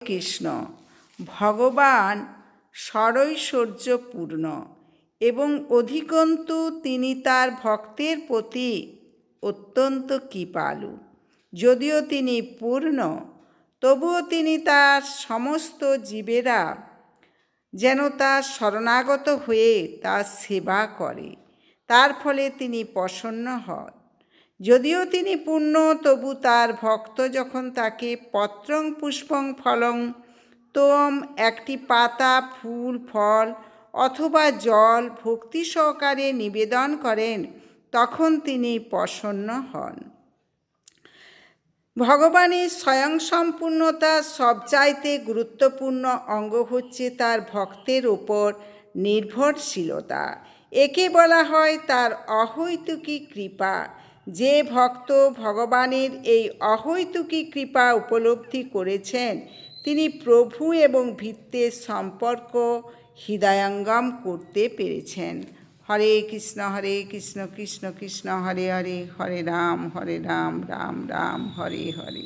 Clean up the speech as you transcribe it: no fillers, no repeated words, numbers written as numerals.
কৃষ্ণ। ভগবান ষড়ৈশ্বর্যপূর্ণ এবং অধিকন্তু তিনি তার ভক্তের প্রতি অত্যন্ত কৃপালু। যদিও তিনি পূর্ণ, তবুও তিনি তার সমস্ত জীবেরা যেন তার শরণাগত হয়ে তার সেবা করে, তার ফলে তিনি প্রসন্ন হন। যদিও তিনি পূর্ণ, তবু তার ভক্ত যখন তাকে পত্রং পুষ্পং ফলং তোম, একটি পাতা, ফুল, ফল অথবা জল ভক্তি সহকারে নিবেদন করেন, তখন তিনি প্রসন্ন হন। ভগবানের স্বয়ংসম্পূর্ণতার সবচাইতে গুরুত্বপূর্ণ অঙ্গ হচ্ছে তার ভক্তের ওপর নির্ভরশীলতা। একে বলা হয় তার অহৈতুকী কৃপা। যে ভক্ত ভগবানের এই অহৈতুকী কৃপা উপলব্ধি করেছেন, তিনি প্রভু এবং ভৃত্যের সম্পর্ক হৃদয়ঙ্গম করতে পেরেছেন। হরে কৃষ্ণ কৃষ্ণ কৃষ্ণ হরে হরে, হরে রাম রাম রাম হরে হরে।